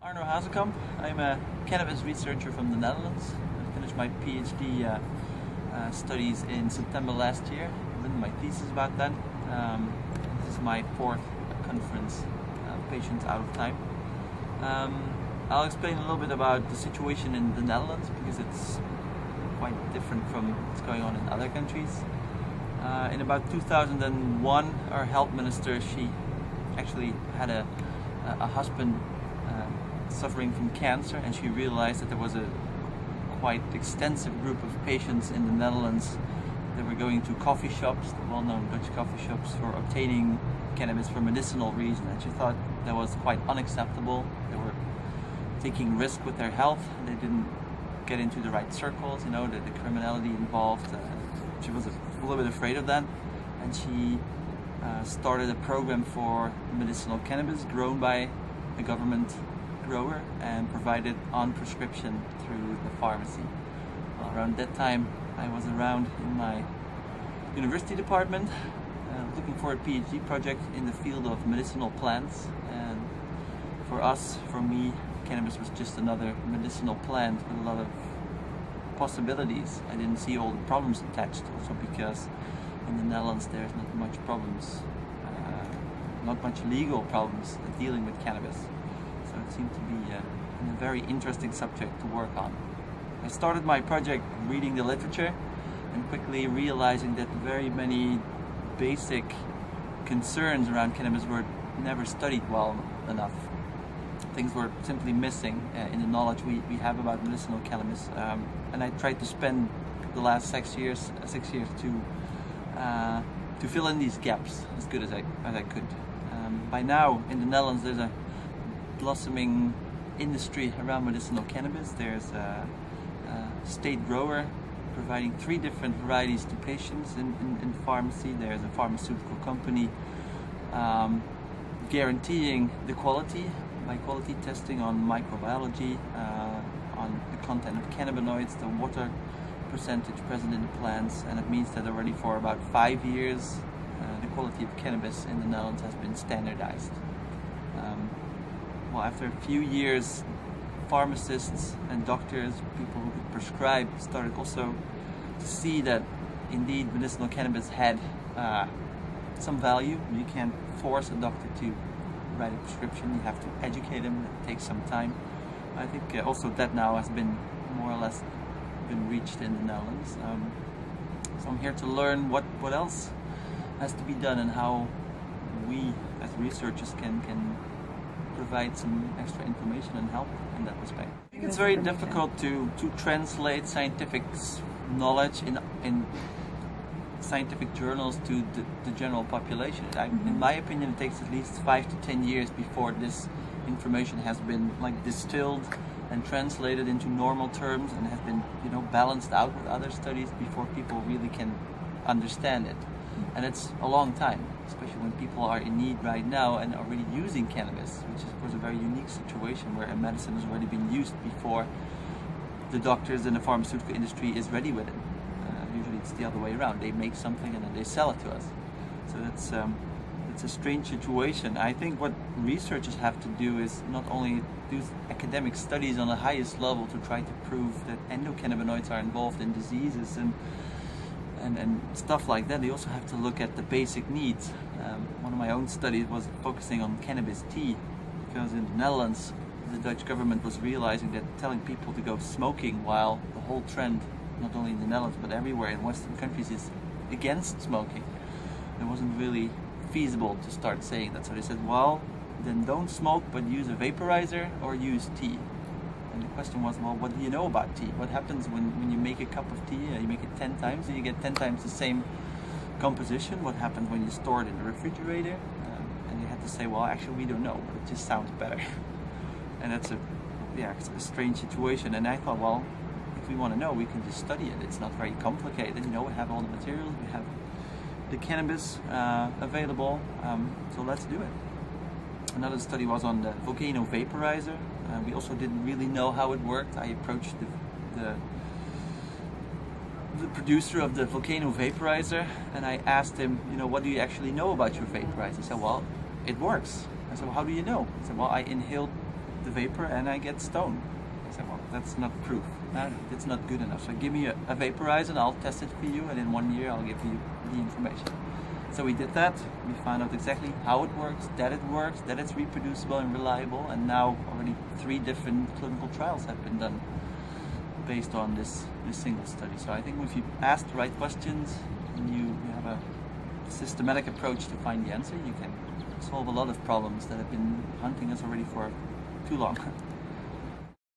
Arno Hazekamp. I'm a cannabis researcher from the Netherlands. I finished my PhD studies in September last year. I've written my thesis about that. This is my fourth conference, Patients Out of Time. I'll explain a little bit about the situation in the Netherlands because it's quite different from what's going on in other countries. In about 2001, our health minister, she actually had a husband suffering from cancer, and she realized that there was a quite extensive group of patients in the Netherlands that were going to coffee shops, the well-known Dutch coffee shops, for obtaining cannabis for medicinal reasons. And she thought that was quite unacceptable. They were taking risk with their health. They didn't get into the right circles, you know, the criminality involved. She was a little bit afraid of that, and she started a program for medicinal cannabis grown by a government grower and provided on prescription through the pharmacy. Around that time, I was around in my university department looking for a PhD project in the field of medicinal plants, and for me, cannabis was just another medicinal plant with a lot of possibilities. I didn't see all the problems attached, also because in the Netherlands there's not much problems, not much legal problems dealing with cannabis. So it seemed to be a very interesting subject to work on. I started my project reading the literature and quickly realizing that very many basic concerns around cannabis were never studied well enough. Things were simply missing in the knowledge we have about medicinal cannabis, and I tried to spend the last 6 years to fill in these gaps as good as I could. By now in the Netherlands there's a blossoming industry around medicinal cannabis. There's a state grower providing 3 different varieties to patients in pharmacy. There's a pharmaceutical company guaranteeing the quality by quality testing on microbiology, on the content of cannabinoids, the water percentage present in the plants, and it means that already for about 5 years the quality of cannabis in the Netherlands has been standardized. Well, after a few years, pharmacists and doctors, people who could prescribe, started also to see that indeed medicinal cannabis had some value. You can't force a doctor to write a prescription, you have to educate them, it takes some time. I think also that now has been more or less been reached in the Netherlands. So I'm here to learn what else has to be done and how we as researchers can provide some extra information and help in that respect. I think it's very difficult to translate scientific knowledge in scientific journals to the general population. In my opinion, it takes at least 5 to 10 years before this information has been distilled and translated into normal terms and has been, balanced out with other studies before people really can understand it. And it's a long time, especially when people are in need right now and already using cannabis, which is of course a very unique situation where a medicine has already been used before the doctors and the pharmaceutical industry is ready with it. Usually it's the other way around. They make something and then they sell it to us. So it's a strange situation. I think what researchers have to do is not only do academic studies on the highest level to try to prove that endocannabinoids are involved in diseases and stuff like that. They also have to look at the basic needs. One of my own studies was focusing on cannabis tea, because in the Netherlands the Dutch government was realizing that telling people to go smoking while the whole trend, not only in the Netherlands but everywhere in Western countries, is against smoking. It wasn't really feasible to start saying that. So they said, well, then don't smoke but use a vaporizer or use tea. And the question was, well, what do you know about tea? What happens when you make a cup of tea, you make it 10 times and you get 10 times the same composition? What happens when you store it in the refrigerator? And they had to say, well, actually we don't know, but it just sounds better. And that's it's a strange situation. And I thought, well, if we want to know, we can just study it. It's not very complicated. We have all the materials, we have the cannabis available, so let's do it. Another study was on the volcano vaporizer. We also didn't really know how it worked. I approached the producer of the volcano vaporizer and I asked him, what do you actually know about your vaporizer? He said, well, it works. I said, well, how do you know? He said, well, I inhaled the vapor and I get stoned. I said, well, that's not proof. It's not good enough. So give me a vaporizer and I'll test it for you, and in 1 year I'll give you the information. So we did that. We found out exactly how it works, that it's reproducible and reliable, and now already 3 different clinical trials have been done based on this single study. So I think if you ask the right questions and you have a systematic approach to find the answer, you can solve a lot of problems that have been hunting us already for too long.